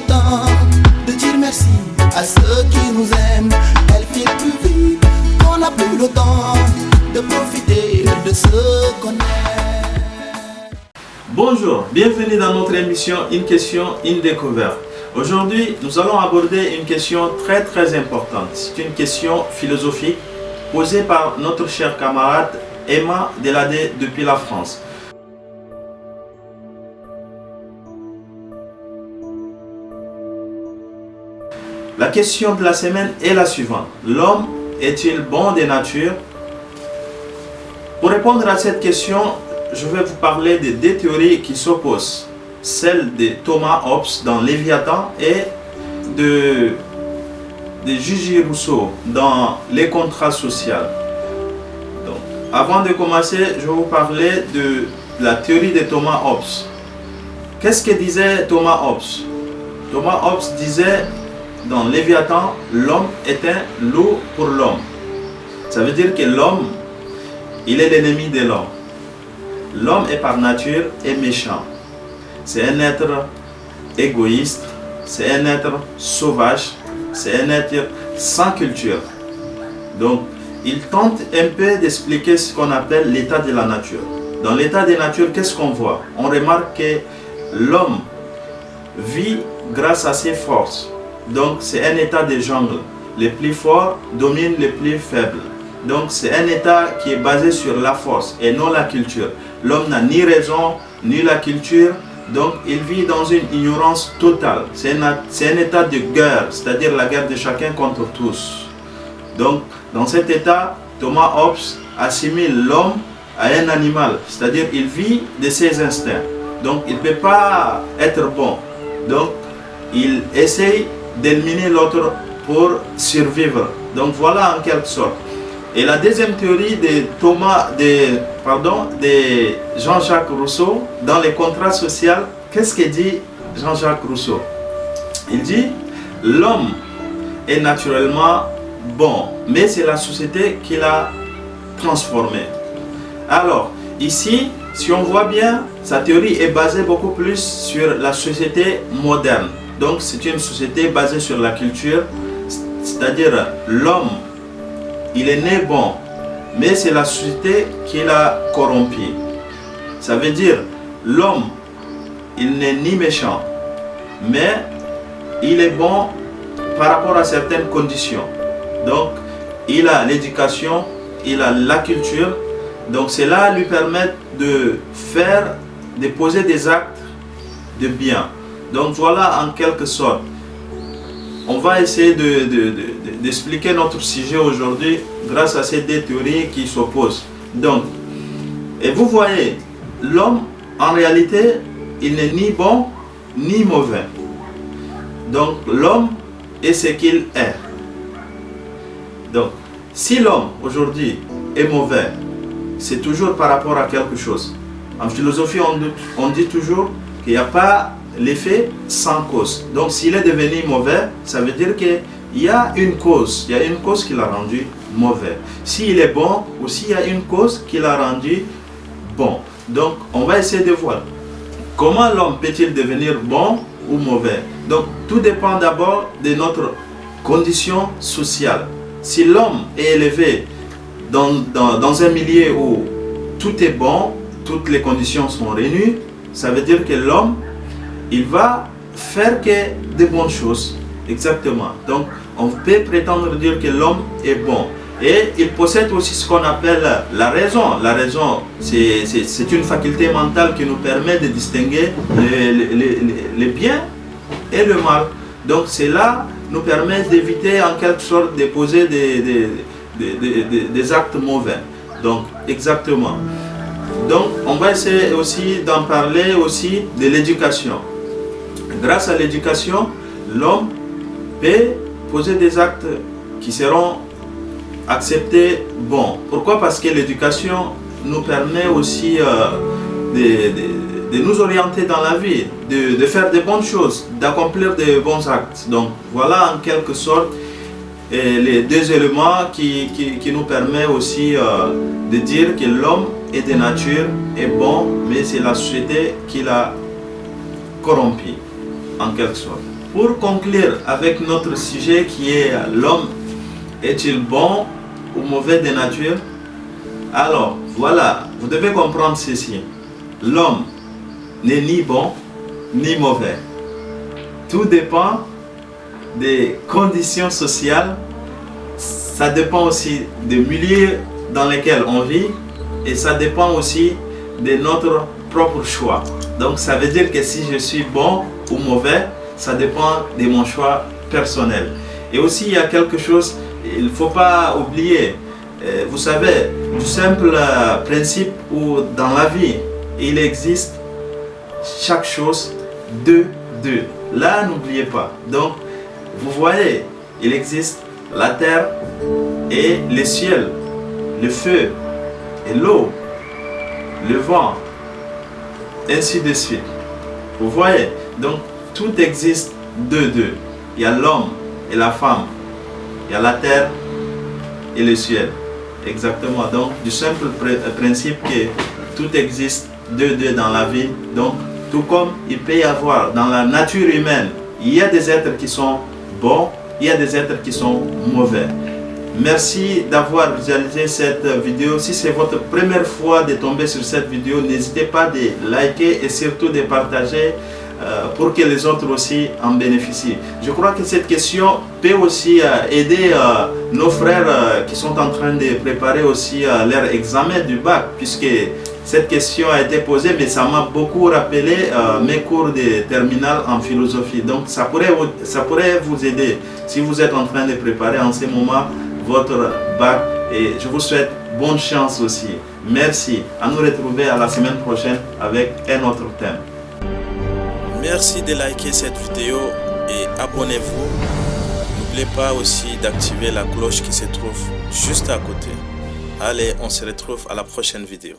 le temps de dire merci à ceux qui nous aiment. Elle file plus vite qu'on n'a plus le temps de profiter de ce qu'on aime. Bonjour, bienvenue dans notre émission Une question, une découverte. Aujourd'hui, nous allons aborder une question très importante. C'est une question philosophique posée par notre chère camarade Emma Deladé depuis la France. La question de la semaine est la suivante. L'homme est-il bon de nature? Pour répondre à cette question, je vais vous parler de deux théories qui s'opposent. Celle de Thomas Hobbes dans Léviathan et de J.J. Rousseau dans Les contrats sociaux. Donc, avant de commencer, je vais vous parler de la théorie de Thomas Hobbes. Qu'est-ce que disait Thomas Hobbes? Thomas Hobbes disait dans Léviathan, l'homme est un loup pour l'homme. Ça veut dire que l'homme, il est l'ennemi de l'homme. L'homme est par nature est méchant. C'est un être égoïste, c'est un être sauvage, c'est un être sans culture. Donc, il tente un peu d'expliquer ce qu'on appelle l'état de la nature. Dans l'état de la nature, qu'est-ce qu'on voit? On remarque que l'homme vit grâce à ses forces. Donc, c'est un état de jungle. Les plus forts dominent les plus faibles. Donc, c'est un état qui est basé sur la force et non la culture. L'homme n'a ni raison, ni la culture. Donc, il vit dans une ignorance totale. C'est un état de guerre, c'est-à-dire la guerre de chacun contre tous. Donc, dans cet état, Thomas Hobbes assimile l'homme à un animal, c'est-à-dire il vit de ses instincts. Donc, il ne peut pas être bon. Donc, il essaye d'éliminer l'autre pour survivre. Donc, voilà en quelque sorte. Et la deuxième théorie de Jean-Jacques Rousseau dans les contrats sociaux, qu'est-ce que dit Jean-Jacques Rousseau? Il dit l'homme est naturellement bon, mais c'est la société qui l'a transformé. Alors, ici, si on voit bien, sa théorie est basée beaucoup plus sur la société moderne. Donc, c'est une société basée sur la culture, c'est-à-dire l'homme, il est né bon, mais c'est la société qui l'a corrompu. Ça veut dire, l'homme, il n'est ni méchant, mais il est bon par rapport à certaines conditions. Donc, il a l'éducation, il a la culture, donc cela lui permet de poser des actes de bien. Donc voilà en quelque sorte. On va essayer d'expliquer notre sujet aujourd'hui grâce à ces deux théories qui s'opposent. Donc, et vous voyez, l'homme, en réalité, il n'est ni bon ni mauvais. Donc, l'homme est ce qu'il est. Donc, si l'homme, aujourd'hui, est mauvais, c'est toujours par rapport à quelque chose. En philosophie, on dit toujours qu'il n'y a pas l'effet sans cause. Donc, s'il est devenu mauvais, ça veut dire qu'il y a une cause. Il y a une cause qui l'a rendu mauvais. S'il est bon, aussi il y a une cause qui l'a rendu bon. Donc, on va essayer de voir comment l'homme peut-il devenir bon ou mauvais. Donc, tout dépend d'abord de notre condition sociale. Si l'homme est élevé dans un milieu où tout est bon, toutes les conditions sont réunies, ça veut dire que l'homme, il va faire que de bonnes choses. Exactement. Donc, on peut prétendre dire que l'homme est bon. Et il possède aussi ce qu'on appelle la raison. La raison, c'est une faculté mentale qui nous permet de distinguer le bien et le mal. Donc, cela nous permet d'éviter en quelque sorte de poser des actes mauvais. Donc, exactement. Donc, on va essayer aussi d'en parler aussi de l'éducation. Grâce à l'éducation, l'homme peut poser des actes qui seront acceptés bons. Pourquoi? Parce que l'éducation nous permet aussi de nous orienter dans la vie, de faire de bonnes choses, d'accomplir de bons actes. Donc voilà en quelque sorte les deux éléments qui nous permettent aussi de dire que l'homme est de nature est bon, mais c'est la société qui l'a corrompu, en quelque sorte. pour conclure avec notre sujet qui est l'homme est-il bon ou mauvais de nature? Alors, voilà, vous devez comprendre ceci. L'homme n'est ni bon ni mauvais. Tout dépend des conditions sociales. Ça dépend aussi des milieux dans lesquels on vit. Et ça dépend aussi de notre propre choix. Donc, ça veut dire que si je suis bon ou mauvais, ça dépend de mon choix personnel. Et aussi, il y a quelque chose, il ne faut pas oublier. Vous savez, du simple principe où dans la vie, il existe chaque chose de deux. Là, n'oubliez pas. Donc, vous voyez, il existe la terre et le ciel, le feu et l'eau, le vent, ainsi de suite. Vous voyez, donc tout existe de deux. Il y a l'homme et la femme, il y a la terre et le ciel. Exactement. Donc, du simple principe que tout existe de deux dans la vie. Donc, tout comme il peut y avoir dans la nature humaine, il y a des êtres qui sont bons, il y a des êtres qui sont mauvais. Merci d'avoir visualisé cette vidéo. Si c'est votre première fois de tomber sur cette vidéo, n'hésitez pas de liker et surtout de partager pour que les autres aussi en bénéficient. Je crois que cette question peut aussi aider nos frères qui sont en train de préparer aussi leur examen du bac, puisque cette question a été posée, mais ça m'a beaucoup rappelé mes cours de terminale en philosophie. Donc ça pourrait vous aider si vous êtes en train de préparer en ce moment votre bac, et je vous souhaite bonne chance aussi. Merci, à nous retrouver à la semaine prochaine avec un autre thème. Merci de liker cette vidéo et abonnez-vous. N'oubliez pas aussi d'activer la cloche qui se trouve juste à côté. Allez, on se retrouve à la prochaine vidéo.